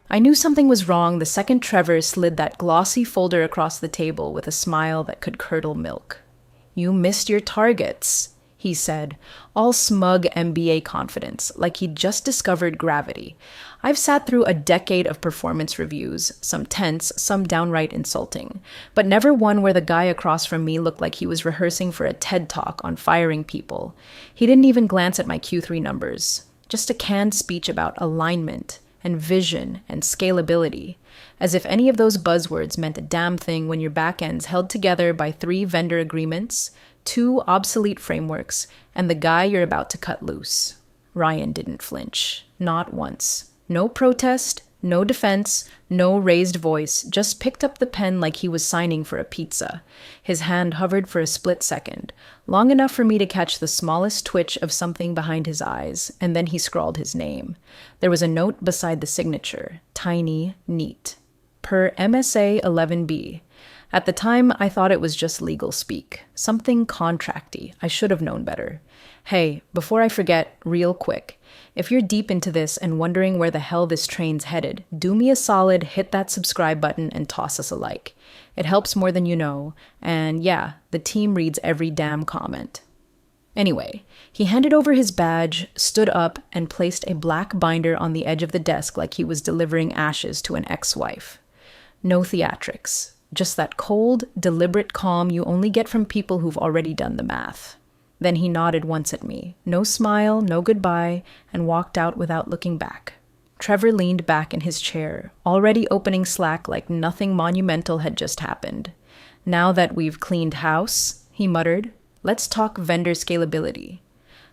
I knew something was wrong the second Trevor slid that glossy folder across the table with a smile that could curdle milk. "You missed your targets," he said, all smug MBA confidence, like he'd just discovered gravity. I've sat through a decade of performance reviews, some tense, some downright insulting, but never one where the guy across from me looked like he was rehearsing for a TED Talk on firing people. He didn't even glance at my Q3 numbers, just a canned speech about alignment and vision and scalability, as if any of those buzzwords meant a damn thing when your back end's held together by 3 vendor agreements, 2 obsolete frameworks, and the guy you're about to cut loose. Ryan didn't flinch. Not once. No protest, no defense, no raised voice, just picked up the pen like he was signing for a pizza. His hand hovered for a split second, long enough for me to catch the smallest twitch of something behind his eyes, and then he scrawled his name. There was a note beside the signature, tiny, neat. Per MSA 11B. At the time, I thought it was just legal speak. Something contracty. I should have known better. Hey, before I forget, real quick, if you're deep into this and wondering where the hell this train's headed, do me a solid, hit that subscribe button and toss us a like. It helps more than you know, and yeah, the team reads every damn comment. Anyway, he handed over his badge, stood up, and placed a black binder on the edge of the desk like he was delivering ashes to an ex-wife. No theatrics. Just that cold, deliberate calm you only get from people who've already done the math. Then he nodded once at me, no smile, no goodbye, and walked out without looking back. Trevor leaned back in his chair, already opening Slack like nothing monumental had just happened. "Now that we've cleaned house," he muttered, "let's talk vendor scalability."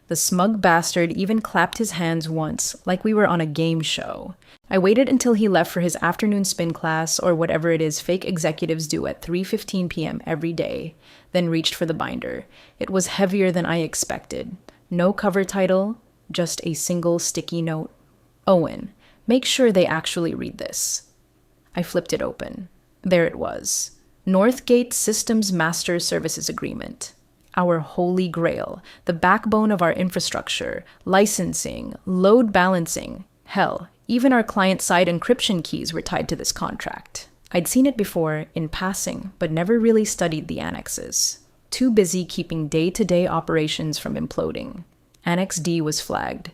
The smug bastard even clapped his hands once, like we were on a game show. I waited until he left for his afternoon spin class or whatever it is fake executives do at 3:15 p.m. every day, then reached for the binder. It was heavier than I expected. No cover title, just a single sticky note. "Owen, make sure they actually read this." I flipped it open. There it was. Northgate Systems Master Services Agreement. Our holy grail, the backbone of our infrastructure, licensing, load balancing. Hell, even our client-side encryption keys were tied to this contract. I'd seen it before, in passing, but never really studied the annexes. Too busy keeping day-to-day operations from imploding. Annex D was flagged.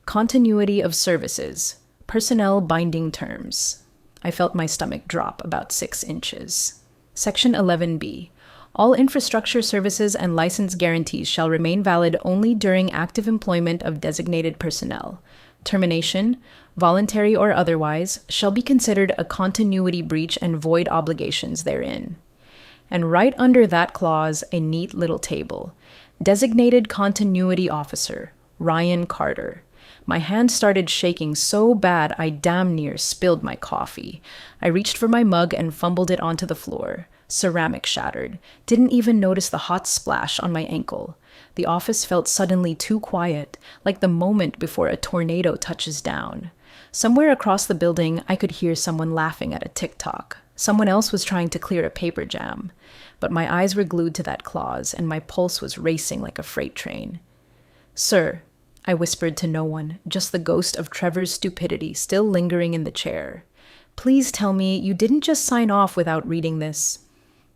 Continuity of services. Personnel binding terms. I felt my stomach drop about 6 inches. Section 11B. All infrastructure services and license guarantees shall remain valid only during active employment of designated personnel. Termination, voluntary or otherwise, shall be considered a continuity breach and void obligations therein. And right under that clause, a neat little table. Designated Continuity Officer, Ryan Carter. My hand started shaking so bad I damn near spilled my coffee. I reached for my mug and fumbled it onto the floor. Ceramic shattered. Didn't even notice the hot splash on my ankle. The office felt suddenly too quiet, like the moment before a tornado touches down. Somewhere across the building, I could hear someone laughing at a TikTok. Someone else was trying to clear a paper jam. But my eyes were glued to that clause, and my pulse was racing like a freight train. "Sir," I whispered to no one, just the ghost of Trevor's stupidity still lingering in the chair. "Please tell me you didn't just sign off without reading this."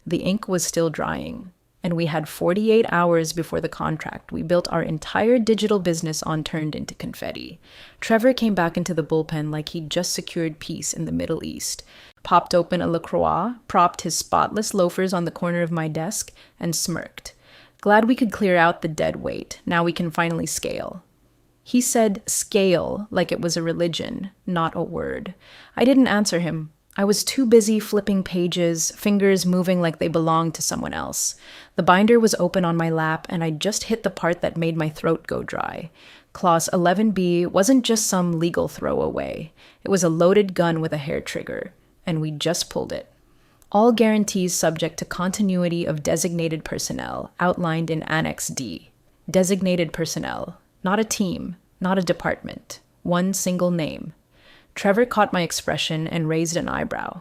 The ink was still drying, and we had 48 hours before the contract we built our entire digital business on turned into confetti. Trevor came back into the bullpen like he'd just secured peace in the Middle East, popped open a LaCroix, propped his spotless loafers on the corner of my desk, and smirked. "Glad we could clear out the dead weight. Now we can finally scale." He said scale like it was a religion, not a word. I didn't answer him. I was too busy flipping pages, fingers moving like they belonged to someone else. The binder was open on my lap, and I'd just hit the part that made my throat go dry. Clause 11B wasn't just some legal throwaway. It was a loaded gun with a hair trigger, and we just pulled it. All guarantees subject to continuity of designated personnel, outlined in Annex D. Designated personnel, not a team, not a department, one single name. Trevor caught my expression and raised an eyebrow.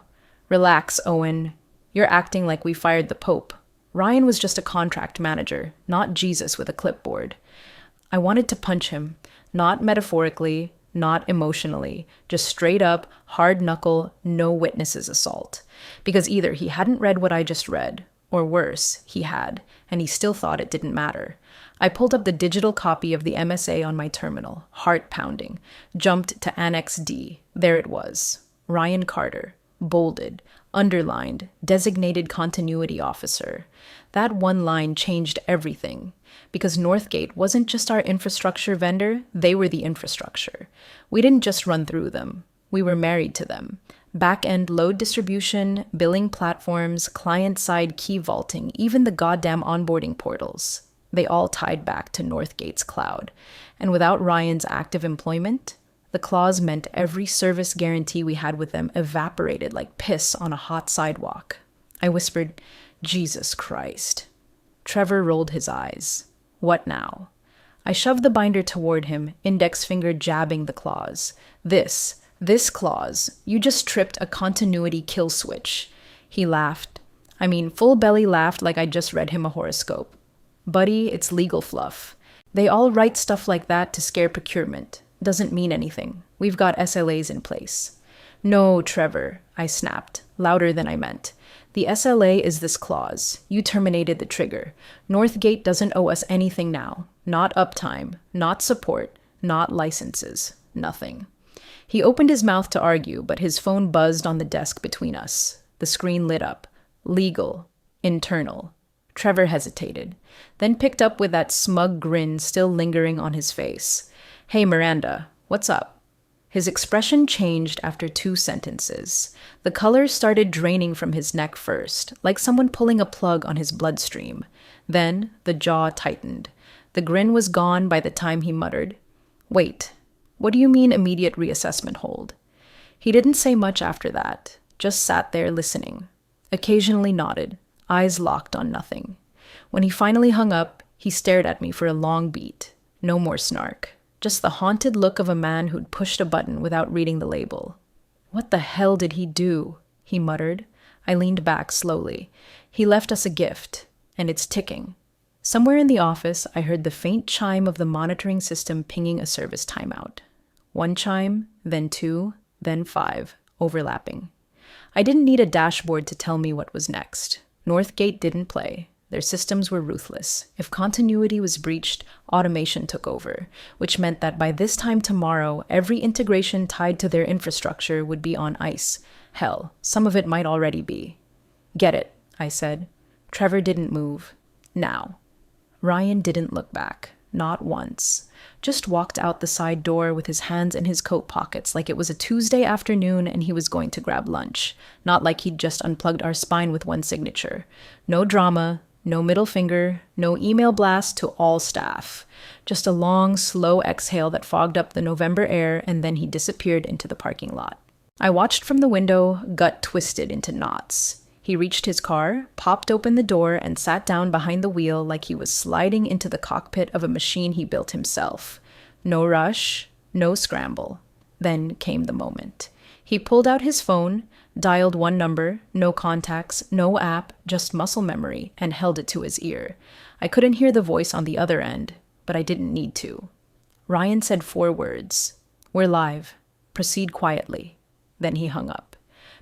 "Relax, Owen. You're acting like we fired the Pope. Ryan was just a contract manager, not Jesus with a clipboard." I wanted to punch him, not metaphorically, not emotionally, just straight up, hard knuckle, no witnesses assault. Because either he hadn't read what I just read, or worse, he had, and he still thought it didn't matter. I pulled up the digital copy of the MSA on my terminal, heart pounding, jumped to Annex D. There it was. Ryan Carter, bolded, underlined, designated continuity officer. That one line changed everything. Because Northgate wasn't just our infrastructure vendor, they were the infrastructure. We didn't just run through them. We were married to them. Back-end load distribution, billing platforms, client-side key vaulting, even the goddamn onboarding portals. They all tied back to Northgate's cloud. And without Ryan's active employment, the clause meant every service guarantee we had with them evaporated like piss on a hot sidewalk. I whispered, Jesus Christ. Trevor rolled his eyes. What now? I shoved the binder toward him, index finger jabbing the clause. This clause, you just tripped a continuity kill switch. He laughed. I mean, full belly laughed like I just read him a horoscope. Buddy, it's legal fluff. They all write stuff like that to scare procurement. Doesn't mean anything. We've got SLAs in place. No, Trevor, I snapped, louder than I meant. The SLA is this clause. You terminated the trigger. Northgate doesn't owe us anything now. Not uptime, not support, not licenses, nothing. He opened his mouth to argue, but his phone buzzed on the desk between us. The screen lit up. Legal. Internal. Trevor hesitated, then picked up with that smug grin still lingering on his face. Hey, Miranda, what's up? His expression changed after 2 sentences. The color started draining from his neck first, like someone pulling a plug on his bloodstream. Then the jaw tightened. The grin was gone by the time he muttered, Wait, what do you mean immediate reassessment hold? He didn't say much after that, just sat there listening. Occasionally nodded, eyes locked on nothing. When he finally hung up, he stared at me for a long beat. No more snark. Just the haunted look of a man who'd pushed a button without reading the label. What the hell did he do? He muttered. I leaned back slowly. He left us a gift, and it's ticking. Somewhere in the office, I heard the faint chime of the monitoring system pinging a service timeout. 1 chime, then 2, then 5, overlapping. I didn't need a dashboard to tell me what was next. Northgate didn't play. Their systems were ruthless. If continuity was breached, automation took over, which meant that by this time tomorrow, every integration tied to their infrastructure would be on ice. Hell, some of it might already be. Get it, I said. Trevor didn't move. Now. Ryan didn't look back. Not once. Just walked out the side door with his hands in his coat pockets like it was a Tuesday afternoon and he was going to grab lunch. Not like he'd just unplugged our spine with one signature. No drama. No middle finger, no email blast to all staff. Just a long, slow exhale that fogged up the November air, and then he disappeared into the parking lot. I watched from the window, gut twisted into knots. He reached his car, popped open the door, and sat down behind the wheel like he was sliding into the cockpit of a machine he built himself. No rush, no scramble. Then came the moment. He pulled out his phone, dialed 1 number, no contacts, no app, just muscle memory, and held it to his ear. I couldn't hear the voice on the other end, but I didn't need to. Ryan said 4 words. We're live. Proceed quietly. Then he hung up.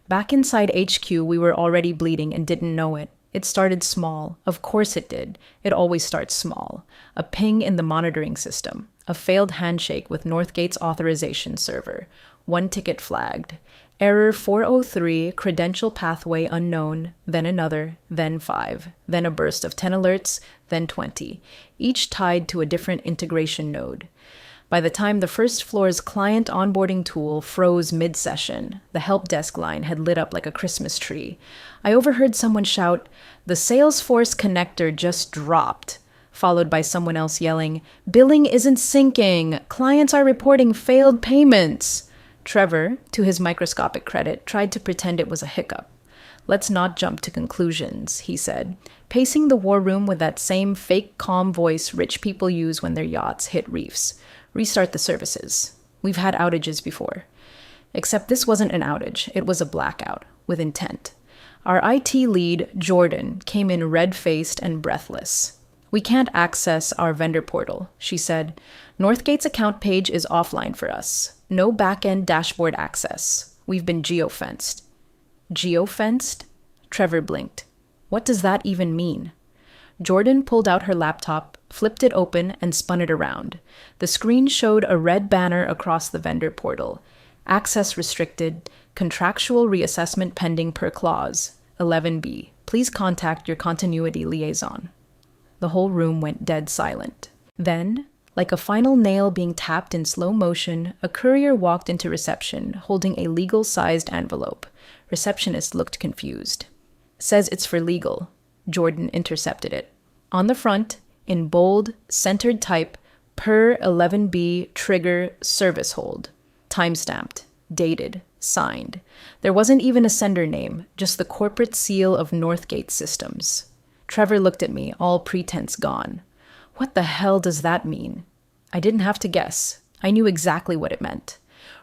Back inside HQ, we were already bleeding and didn't know it. It started small. Of course it did. It always starts small. A ping in the monitoring system. A failed handshake with Northgate's authorization server. 1 ticket flagged. Error 403, credential pathway unknown, then another, then 5, then a burst of 10 alerts, then 20, each tied to a different integration node. By the time the first floor's client onboarding tool froze mid-session, the help desk line had lit up like a Christmas tree. I overheard someone shout, "The Salesforce connector just dropped," followed by someone else yelling, "Billing isn't syncing! Clients are reporting failed payments!" Trevor, to his microscopic credit, tried to pretend it was a hiccup. "Let's not jump to conclusions," he said, pacing the war room with that same fake calm voice rich people use when their yachts hit reefs. "Restart the services. We've had outages before." Except this wasn't an outage, it was a blackout, with intent. Our IT lead, Jordan, came in red-faced and breathless. "We can't access our vendor portal," she said. Northgate's account page is offline for us. No back-end dashboard access. We've been geofenced. Geofenced? Trevor blinked. What does that even mean? Jordan pulled out her laptop, flipped it open, and spun it around. The screen showed a red banner across the vendor portal. Access restricted. Contractual reassessment pending per clause. 11B. Please contact your continuity liaison. The whole room went dead silent. Then, like a final nail being tapped in slow motion, a courier walked into reception, holding a legal-sized envelope. Receptionist looked confused. Says it's for legal. Jordan intercepted it. On the front, in bold, centered type, per 11B trigger service hold. Time-stamped, dated, signed. There wasn't even a sender name, just the corporate seal of Northgate Systems. Trevor looked at me, all pretense gone. What the hell does that mean? I didn't have to guess. I knew exactly what it meant.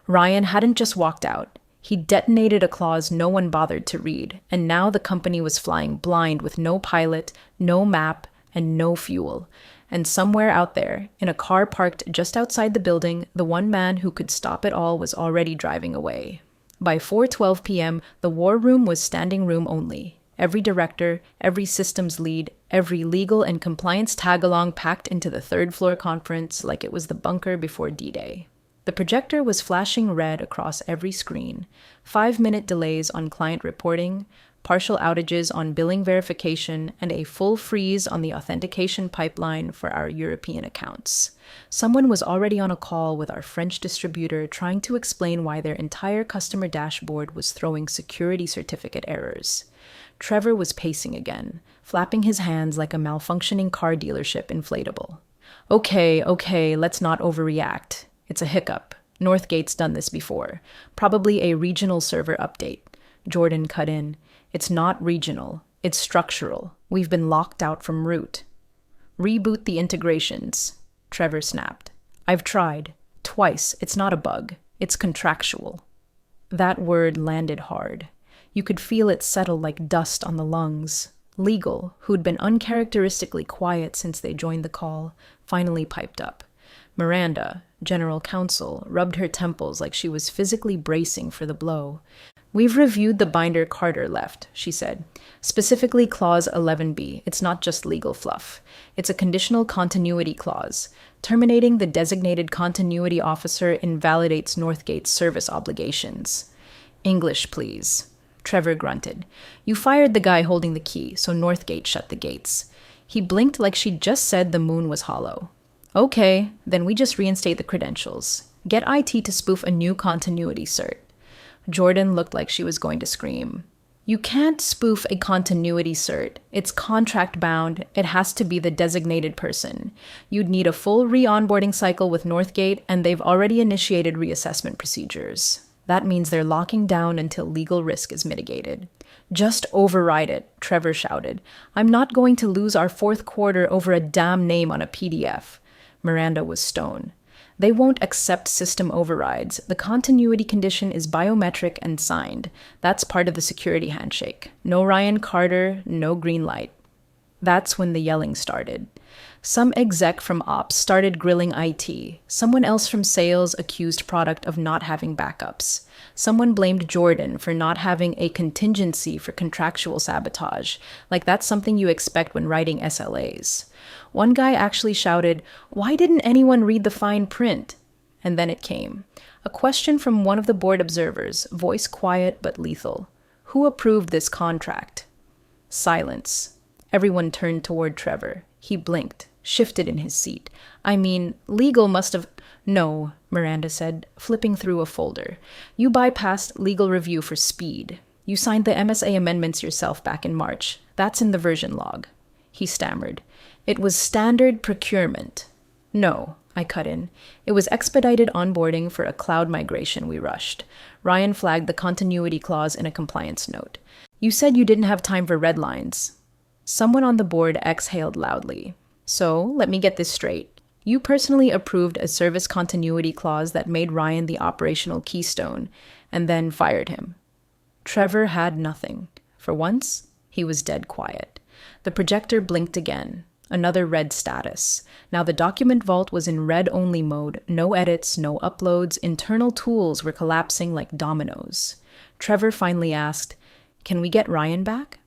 Ryan hadn't just walked out. He detonated a clause no one bothered to read, and now the company was flying blind with no pilot, no map, and no fuel. And somewhere out there, in a car parked just outside the building, the one man who could stop it all was already driving away. By 4:12 p.m., the war room was standing room only. Every director, every systems lead, every legal and compliance tag-along packed into the third-floor conference like it was the bunker before D-Day. The projector was flashing red across every screen, 5-minute delays on client reporting, partial outages on billing verification, and a full freeze on the authentication pipeline for our European accounts. Someone was already on a call with our French distributor trying to explain why their entire customer dashboard was throwing security certificate errors. Trevor was pacing again, flapping his hands like a malfunctioning car dealership inflatable. Okay, let's not overreact. It's a hiccup. Northgate's done this before. Probably a regional server update. Jordan cut in. It's not regional. It's structural. We've been locked out from root. Reboot the integrations. Trevor snapped. I've tried. Twice. It's not a bug. It's contractual. That word landed hard. You could feel it settle like dust on the lungs. Legal, who'd been uncharacteristically quiet since they joined the call, finally piped up. Miranda, general counsel, rubbed her temples like she was physically bracing for the blow. We've reviewed the binder Carter left, she said. Specifically Clause 11B. It's not just legal fluff. It's a conditional continuity clause. Terminating the designated continuity officer invalidates Northgate's service obligations. English, please. Trevor grunted. You fired the guy holding the key, so Northgate shut the gates. He blinked like she'd just said the moon was hollow. Okay, then we just reinstate the credentials. Get IT to spoof a new continuity cert. Jordan looked like she was going to scream. You can't spoof a continuity cert. It's contract bound. It has to be the designated person. You'd need a full re-onboarding cycle with Northgate, and they've already initiated reassessment procedures. That means they're locking down until legal risk is mitigated. Just override it, Trevor shouted. I'm not going to lose our fourth quarter over a damn name on a PDF. Miranda was stone. They won't accept system overrides. The continuity condition is biometric and signed. That's part of the security handshake. No Ryan Carter, no green light. That's when the yelling started. Some exec from ops started grilling IT. Someone else from sales accused product of not having backups. Someone blamed Jordan for not having a contingency for contractual sabotage, like that's something you expect when writing SLAs. One guy actually shouted, "Why didn't anyone read the fine print?" And then it came. A question from one of the board observers, voice quiet but lethal. Who approved this contract? Silence. Everyone turned toward Trevor. He blinked, shifted in his seat. I mean, legal must have... No, Miranda said, flipping through a folder. You bypassed legal review for speed. You signed the MSA amendments yourself back in March. That's in the version log. He stammered. It was standard procurement. No, I cut in. It was expedited onboarding for a cloud migration we rushed. Ryan flagged the continuity clause in a compliance note. You said you didn't have time for red lines. Someone on the board exhaled loudly. So, let me get this straight. You personally approved a service continuity clause that made Ryan the operational keystone, and then fired him. Trevor had nothing. For once, he was dead quiet. The projector blinked again. Another red status. Now the document vault was in read-only mode, no edits, no uploads, internal tools were collapsing like dominoes. Trevor finally asked, "Can we get Ryan back?"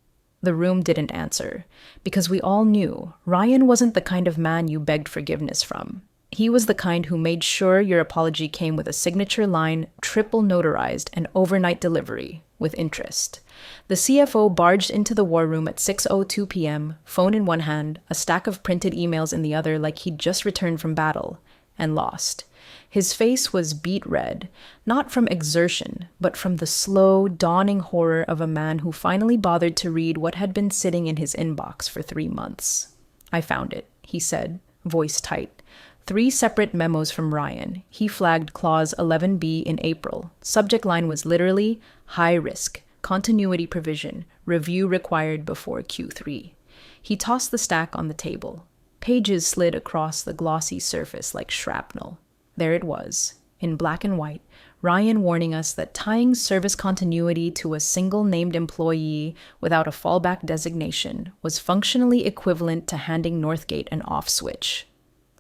The room didn't answer, because we all knew Ryan wasn't the kind of man you begged forgiveness from. He was the kind who made sure your apology came with a signature line, triple notarized, and overnight delivery, with interest. The CFO barged into the war room at 6:02 p.m., phone in one hand, a stack of printed emails in the other like he'd just returned from battle, and lost. His face was beet red, not from exertion, but from the slow, dawning horror of a man who finally bothered to read what had been sitting in his inbox for 3 months. "I found it," he said, voice tight. 3 separate memos from Ryan. He flagged Clause 11B in April. Subject line was literally, "High risk. Continuity provision. Review required before Q3. He tossed the stack on the table. Pages slid across the glossy surface like shrapnel. There it was, in black and white, Ryan warning us that tying service continuity to a single named employee without a fallback designation was functionally equivalent to handing Northgate an off switch.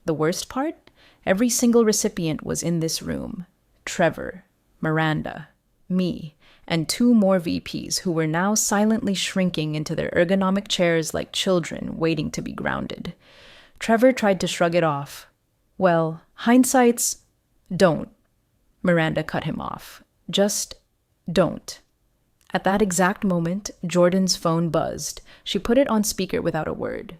The worst part? Every single recipient was in this room. Trevor, Miranda, me, and 2 more VPs who were now silently shrinking into their ergonomic chairs like children waiting to be grounded. Trevor tried to shrug it off. "Well, hindsight's... don't." Miranda cut him off. "Just don't." At that exact moment, Jordan's phone buzzed. She put it on speaker without a word.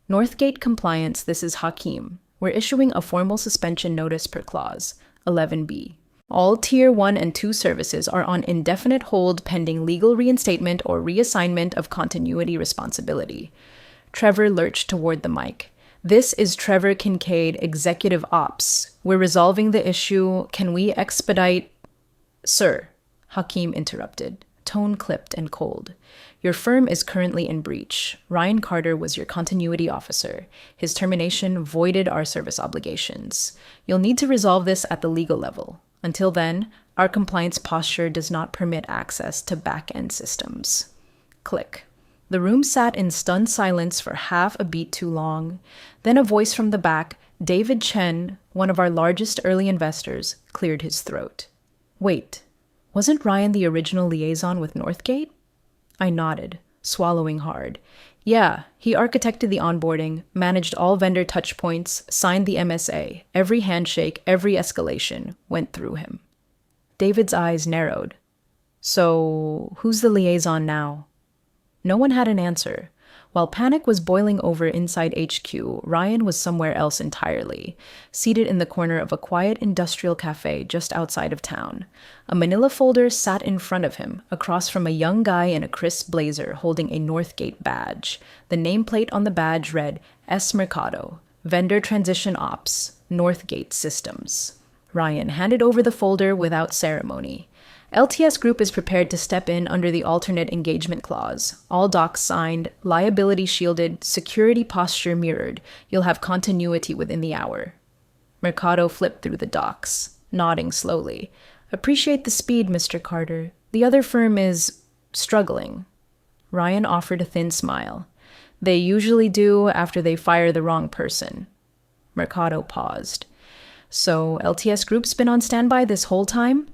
"Northgate Compliance, this is Hakeem. We're issuing a formal suspension notice per clause, 11B. All Tier 1 and 2 services are on indefinite hold pending legal reinstatement or reassignment of continuity responsibility." Trevor lurched toward the mic. "This is Trevor Kincaid, Executive Ops. We're resolving the issue. Can we expedite—" "Sir," Hakeem interrupted, tone clipped and cold. "Your firm is currently in breach. Ryan Carter was your continuity officer. His termination voided our service obligations. You'll need to resolve this at the legal level. Until then, our compliance posture does not permit access to back-end systems." Click. The room sat in stunned silence for half a beat too long. Then a voice from the back, David Chen, one of our largest early investors, cleared his throat. "Wait, wasn't Ryan the original liaison with Northgate?" I nodded, swallowing hard. "Yeah, he architected the onboarding, managed all vendor touchpoints, signed the MSA. Every handshake, every escalation went through him." David's eyes narrowed. "So, who's the liaison now?" No one had an answer. While panic was boiling over inside HQ, Ryan was somewhere else entirely, seated in the corner of a quiet industrial cafe just outside of town. A manila folder sat in front of him, across from a young guy in a crisp blazer holding a Northgate badge. The nameplate on the badge read, "S. Mercado, Vendor Transition Ops, Northgate Systems." Ryan handed over the folder without ceremony. "LTS Group is prepared to step in under the alternate engagement clause. All docs signed, liability shielded, security posture mirrored. You'll have continuity within the hour." Mercado flipped through the docs, nodding slowly. "Appreciate the speed, Mr. Carter. The other firm is struggling." Ryan offered a thin smile. "They usually do after they fire the wrong person." Mercado paused. "So LTS Group's been on standby this whole time?"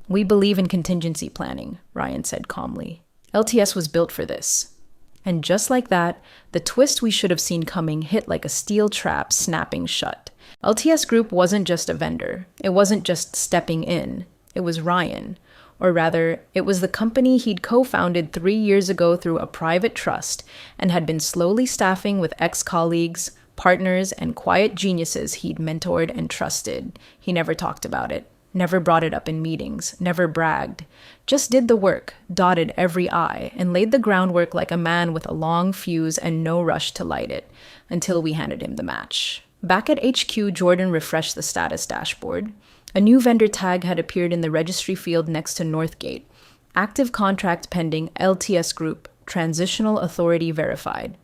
"We believe in contingency planning," Ryan said calmly. "LTS was built for this." And just like that, the twist we should have seen coming hit like a steel trap snapping shut. LTS Group wasn't just a vendor. It wasn't just stepping in. It was Ryan. Or rather, it was the company he'd co-founded 3 years ago through a private trust and had been slowly staffing with ex-colleagues, partners, and quiet geniuses he'd mentored and trusted. He never talked about it. Never brought it up in meetings, never bragged. Just did the work, dotted every I, and laid the groundwork like a man with a long fuse and no rush to light it, until we handed him the match. Back at HQ, Jordan refreshed the status dashboard. A new vendor tag had appeared in the registry field next to Northgate. Active contract pending, LTS Group, transitional authority verified.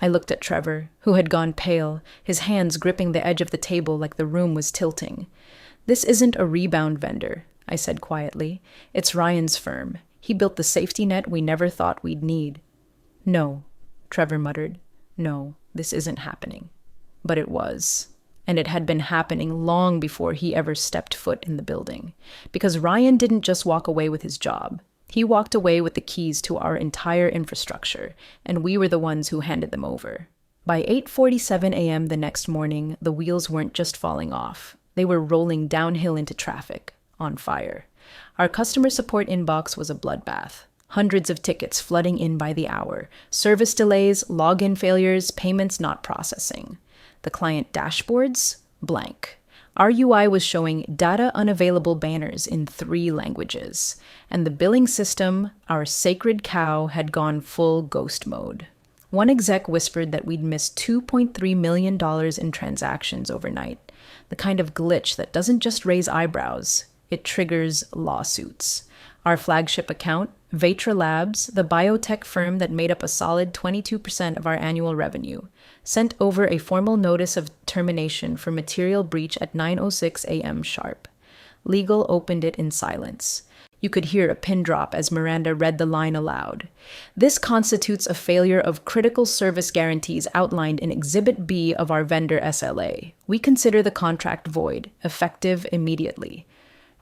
I looked at Trevor, who had gone pale, his hands gripping the edge of the table like the room was tilting. "This isn't a rebound vendor," I said quietly. "It's Ryan's firm. He built the safety net we never thought we'd need." "No," Trevor muttered. "No, this isn't happening. But it was. And it had been happening long before he ever stepped foot in the building. Because Ryan didn't just walk away with his job. He walked away with the keys to our entire infrastructure, and we were the ones who handed them over. By 8:47 a.m. the next morning, the wheels weren't just falling off. They were rolling downhill into traffic, on fire. Our customer support inbox was a bloodbath. Hundreds of tickets flooding in by the hour. Service delays, login failures, payments not processing. The client dashboards? Blank. Our UI was showing data unavailable banners in 3 languages. And the billing system, our sacred cow, had gone full ghost mode. One exec whispered that we'd missed $2.3 million in transactions overnight. The kind of glitch that doesn't just raise eyebrows, it triggers lawsuits. Our flagship account, Vatra Labs, the biotech firm that made up a solid 22% of our annual revenue, sent over a formal notice of termination for material breach at 9:06 a.m. sharp. Legal opened it in silence. You could hear a pin drop as Miranda read the line aloud. This constitutes a failure of critical service guarantees outlined in Exhibit B of our vendor SLA. We consider the contract void, effective immediately.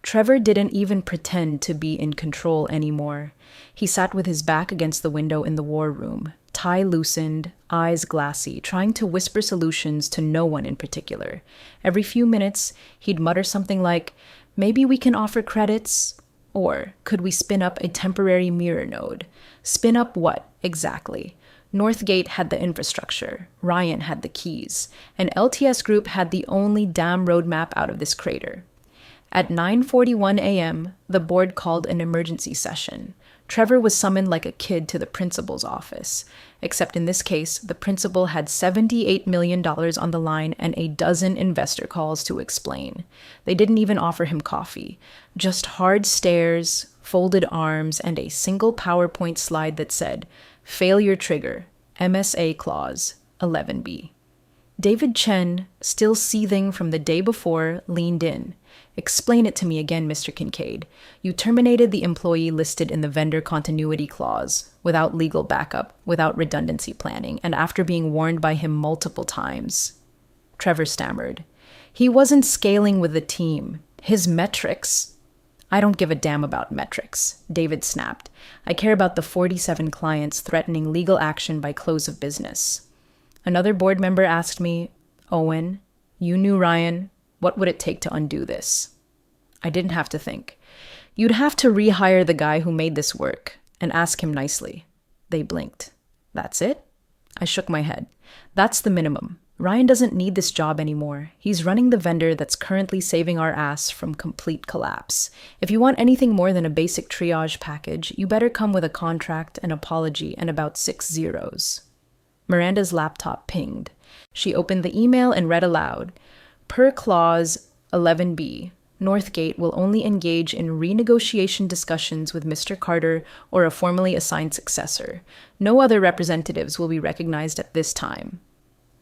Trevor didn't even pretend to be in control anymore. He sat with his back against the window in the war room, tie loosened, eyes glassy, trying to whisper solutions to no one in particular. Every few minutes, he'd mutter something like, "Maybe we can offer credits," or "Could we spin up a temporary mirror node?" Spin up what, exactly? Northgate had the infrastructure, Ryan had the keys, and LTS Group had the only damn roadmap out of this crater. At 9:41 a.m., the board called an emergency session. Trevor was summoned like a kid to the principal's office, except in this case, the principal had $78 million on the line and a dozen investor calls to explain. They didn't even offer him coffee, just hard stares, folded arms, and a single PowerPoint slide that said, "Failure trigger, MSA clause, 11B. David Chen, still seething from the day before, leaned in. "Explain it to me again, Mr. Kincaid. You terminated the employee listed in the vendor continuity clause, without legal backup, without redundancy planning, and after being warned by him multiple times." Trevor stammered. "He wasn't scaling with the team. His metrics—" "I don't give a damn about metrics," David snapped. "I care about the 47 clients threatening legal action by close of business." Another board member asked me, "Owen, you knew Ryan. What would it take to undo this?" I didn't have to think. "You'd have to rehire the guy who made this work and ask him nicely." They blinked. "That's it?" I shook my head. "That's the minimum. Ryan doesn't need this job anymore. He's running the vendor that's currently saving our ass from complete collapse. If you want anything more than a basic triage package, you better come with a contract, an apology, and about 6 zeros. Miranda's laptop pinged. She opened the email and read aloud. "Per clause 11B, Northgate will only engage in renegotiation discussions with Mr. Carter or a formally assigned successor. No other representatives will be recognized at this time."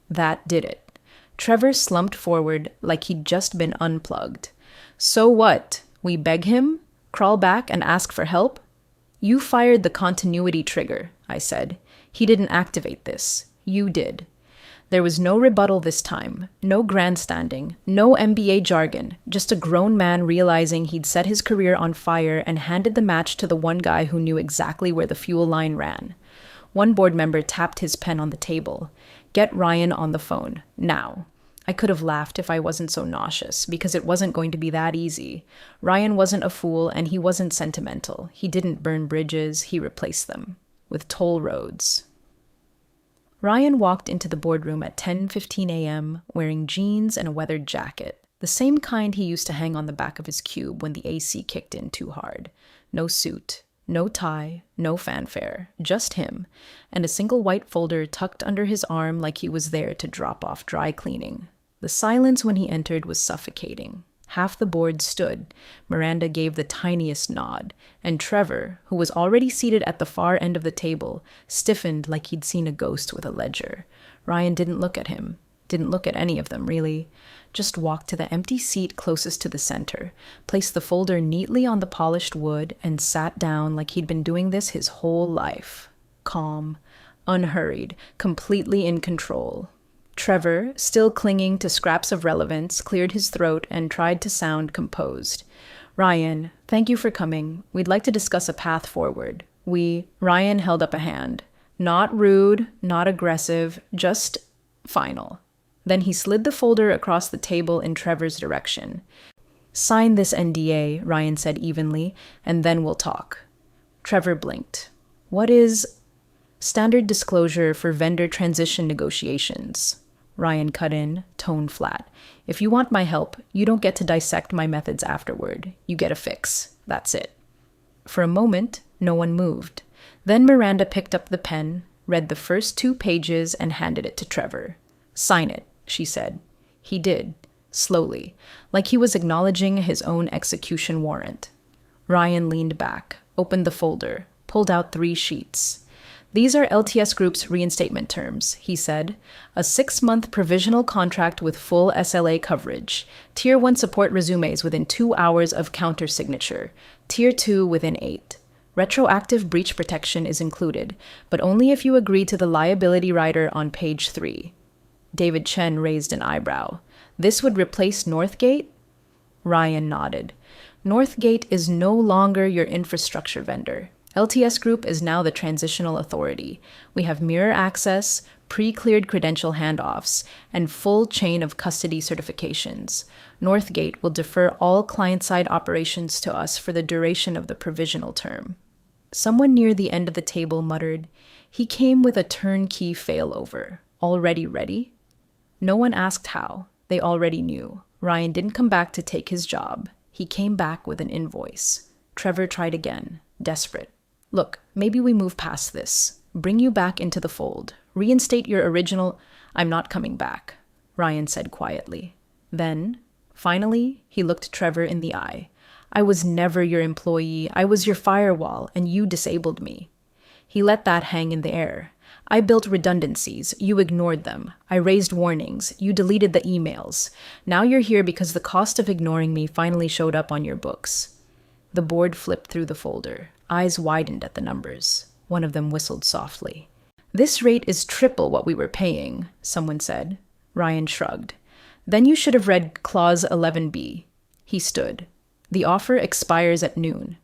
That did it. Trevor slumped forward like he'd just been unplugged. "So what? We beg him? Crawl back and ask for help?" "You fired the continuity trigger," I said. "He didn't activate this. You did." There was no rebuttal this time, no grandstanding, no MBA jargon, just a grown man realizing he'd set his career on fire and handed the match to the one guy who knew exactly where the fuel line ran. One board member tapped his pen on the table. "Get Ryan on the phone, now." I could have laughed if I wasn't so nauseous, because it wasn't going to be that easy. Ryan wasn't a fool, and he wasn't sentimental. He didn't burn bridges, he replaced them. With toll roads. Ryan walked into the boardroom at 10:15 a.m. wearing jeans and a weathered jacket, the same kind he used to hang on the back of his cube when the AC kicked in too hard. No suit, no tie, no fanfare, just him, and a single white folder tucked under his arm like he was there to drop off dry cleaning. The silence when he entered was suffocating. Half the board stood. Miranda gave the tiniest nod, and Trevor, who was already seated at the far end of the table, stiffened like he'd seen a ghost with a ledger. Ryan didn't look at him. Didn't look at any of them, really. Just walked to the empty seat closest to the center, placed the folder neatly on the polished wood, and sat down like he'd been doing this his whole life. Calm, unhurried, completely in control. Trevor, still clinging to scraps of relevance, cleared his throat and tried to sound composed. Ryan, thank you for coming. We'd like to discuss a path forward. Ryan held up a hand. Not rude, not aggressive, just final. Then he slid the folder across the table in Trevor's direction. Sign this NDA, Ryan said evenly, and then we'll talk. Trevor blinked. What is standard disclosure for vendor transition negotiations? Ryan cut in, tone flat. If you want my help, you don't get to dissect my methods afterward. You get a fix. That's it. For a moment, no one moved. Then Miranda picked up the pen, read the first 2 pages, and handed it to Trevor. Sign it, she said. He did, slowly, like he was acknowledging his own execution warrant. Ryan leaned back, opened the folder, pulled out 3 sheets. These are LTS Group's reinstatement terms, he said. A 6-month provisional contract with full SLA coverage. Tier 1 support resumes within 2 hours of countersignature. Tier 2 within 8. Retroactive breach protection is included, but only if you agree to the liability rider on page 3. David Chen raised an eyebrow. This would replace Northgate? Ryan nodded. Northgate is no longer your infrastructure vendor. LTS Group is now the transitional authority. We have mirror access, pre-cleared credential handoffs, and full chain of custody certifications. Northgate will defer all client-side operations to us for the duration of the provisional term. Someone near the end of the table muttered, he came with a turnkey failover. Already ready? No one asked how. They already knew. Ryan didn't come back to take his job. He came back with an invoice. Trevor tried again, desperate. Look, maybe we move past this. Bring you back into the fold. Reinstate your original... I'm not coming back, Ryan said quietly. Then, finally, he looked Trevor in the eye. I was never your employee. I was your firewall, and you disabled me. He let that hang in the air. I built redundancies. You ignored them. I raised warnings. You deleted the emails. Now you're here because the cost of ignoring me finally showed up on your books. The board flipped through the folder. Eyes widened at the numbers. One of them whistled softly. This rate is triple what we were paying, someone said. Ryan shrugged. Then you should have read Clause 11B. He stood. The offer expires at noon.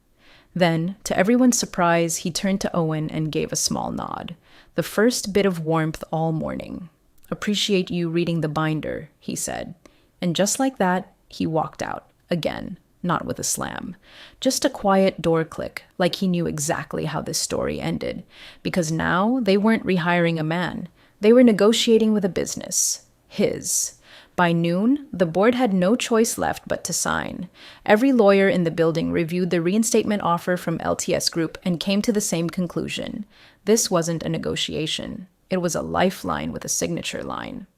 Then, to everyone's surprise, he turned to Owen and gave a small nod. The first bit of warmth all morning. Appreciate you reading the binder, he said. And just like that, he walked out, again. Not with a slam. Just a quiet door click, like he knew exactly how this story ended. Because now they weren't rehiring a man. They were negotiating with a business. His. By noon, the board had no choice left but to sign. Every lawyer in the building reviewed the reinstatement offer from LTS Group and came to the same conclusion. This wasn't a negotiation. It was a lifeline with a signature line.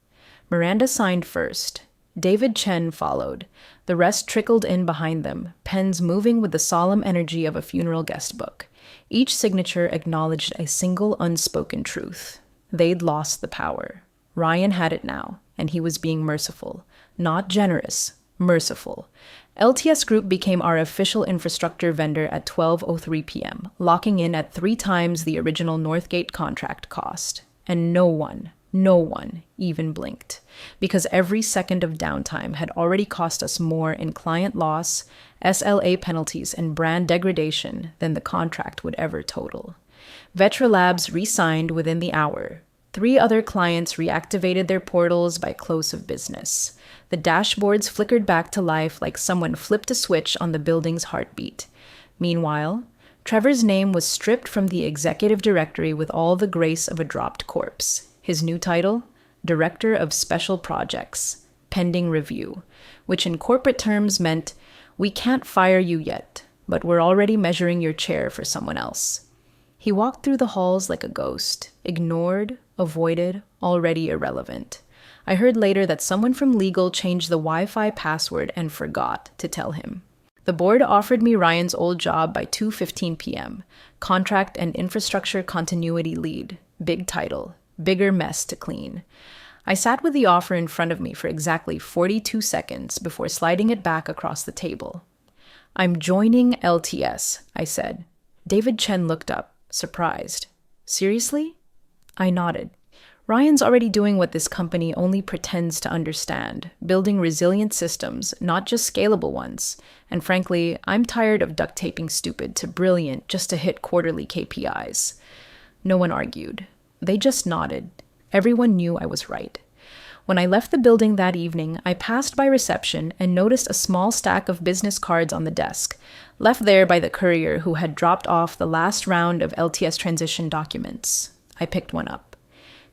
Miranda signed first. David Chen followed. The rest trickled in behind them, pens moving with the solemn energy of a funeral guest book. Each signature acknowledged a single unspoken truth. They'd lost the power. Ryan had it now, and he was being merciful. Not generous, merciful. LTS Group became our official infrastructure vendor at 12:03 p.m., locking in at 3 times the original Northgate contract cost. And no one even blinked, because every second of downtime had already cost us more in client loss, SLA penalties, and brand degradation than the contract would ever total. Vetra Labs re-signed within the hour. 3 other clients reactivated their portals by close of business. The dashboards flickered back to life like someone flipped a switch on the building's heartbeat. Meanwhile, Trevor's name was stripped from the executive directory with all the grace of a dropped corpse. His new title? Director of Special Projects, pending review, which in corporate terms meant, we can't fire you yet, but we're already measuring your chair for someone else. He walked through the halls like a ghost, ignored, avoided, already irrelevant. I heard later that someone from legal changed the Wi-Fi password and forgot to tell him. The board offered me Ryan's old job by 2:15 p.m., contract and infrastructure continuity lead, big title, bigger mess to clean. I sat with the offer in front of me for exactly 42 seconds before sliding it back across the table. I'm joining LTS, I said. David Chen looked up, surprised. Seriously? I nodded. Ryan's already doing what this company only pretends to understand, building resilient systems, not just scalable ones. And frankly, I'm tired of duct taping stupid to brilliant just to hit quarterly KPIs. No one argued. They just nodded. Everyone knew I was right. When I left the building that evening, I passed by reception and noticed a small stack of business cards on the desk, left there by the courier who had dropped off the last round of LTS transition documents. I picked one up.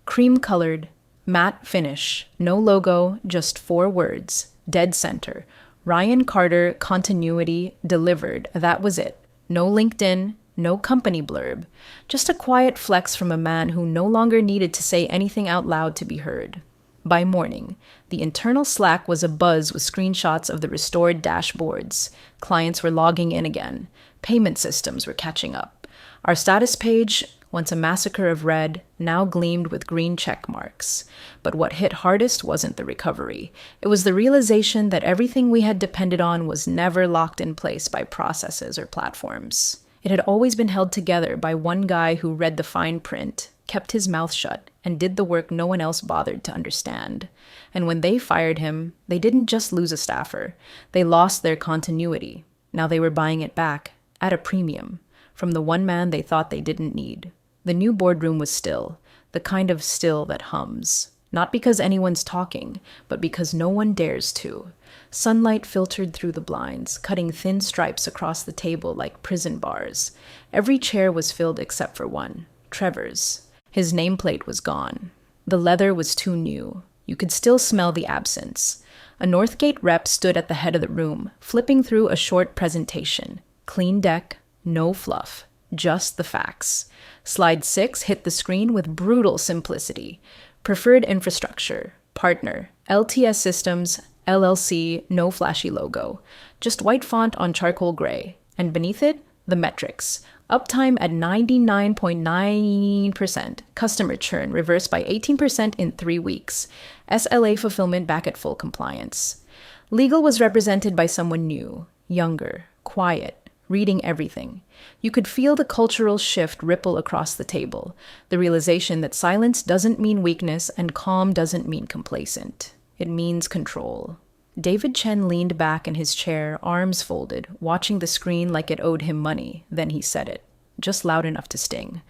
Cream-colored, matte finish, no logo, just 4 words, dead center. Ryan Carter, continuity, delivered. That was it. No LinkedIn, no company blurb. Just a quiet flex from a man who no longer needed to say anything out loud to be heard. By morning, the internal Slack was abuzz with screenshots of the restored dashboards. Clients were logging in again. Payment systems were catching up. Our status page, once a massacre of red, now gleamed with green check marks. But what hit hardest wasn't the recovery. It was the realization that everything we had depended on was never locked in place by processes or platforms. It had always been held together by one guy who read the fine print, kept his mouth shut, and did the work no one else bothered to understand. And when they fired him, they didn't just lose a staffer. They lost their continuity. Now they were buying it back, at a premium, from the one man they thought they didn't need. The new boardroom was still, the kind of still that hums. Not because anyone's talking, but because no one dares to. Sunlight filtered through the blinds, cutting thin stripes across the table like prison bars. Every chair was filled except for one, Trevor's. His nameplate was gone. The leather was too new. You could still smell the absence. A Northgate rep stood at the head of the room, flipping through a short presentation. Clean deck, no fluff, just the facts. Slide 6 hit the screen with brutal simplicity. Preferred infrastructure, partner, LTS Systems, LLC, no flashy logo. Just white font on charcoal gray. And beneath it, the metrics. Uptime at 99.9%. Customer churn reversed by 18% in 3 weeks. SLA fulfillment back at full compliance. Legal was represented by someone new, younger, quiet, reading everything. You could feel the cultural shift ripple across the table, the realization that silence doesn't mean weakness and calm doesn't mean complacent. It means control. David Chen leaned back in his chair, arms folded, watching the screen like it owed him money. Then he said it, just loud enough to sting.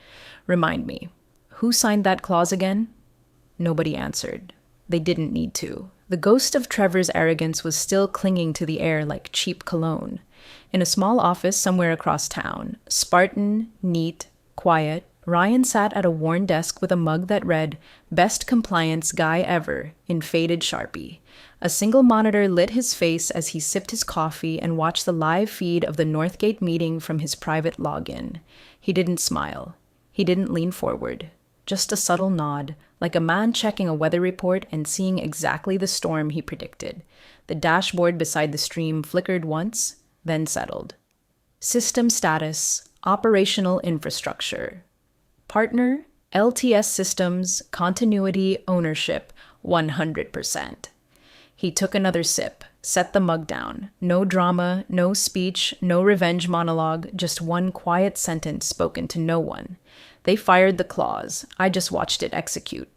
Remind me, who signed that clause again? Nobody answered. They didn't need to. The ghost of Trevor's arrogance was still clinging to the air like cheap cologne. In a small office somewhere across town, Spartan, neat, quiet, Ryan sat at a worn desk with a mug that read, "Best Compliance Guy Ever," in faded Sharpie. A single monitor lit his face as he sipped his coffee and watched the live feed of the Northgate meeting from his private login. He didn't smile. He didn't lean forward. Just a subtle nod, like a man checking a weather report and seeing exactly the storm he predicted. The dashboard beside the stream flickered once, then settled. System status, operational infrastructure. Partner, LTS Systems, continuity, ownership, 100%. He took another sip, set the mug down. No drama, no speech, no revenge monologue, just one quiet sentence spoken to no one. They fired the clause. I just watched it execute.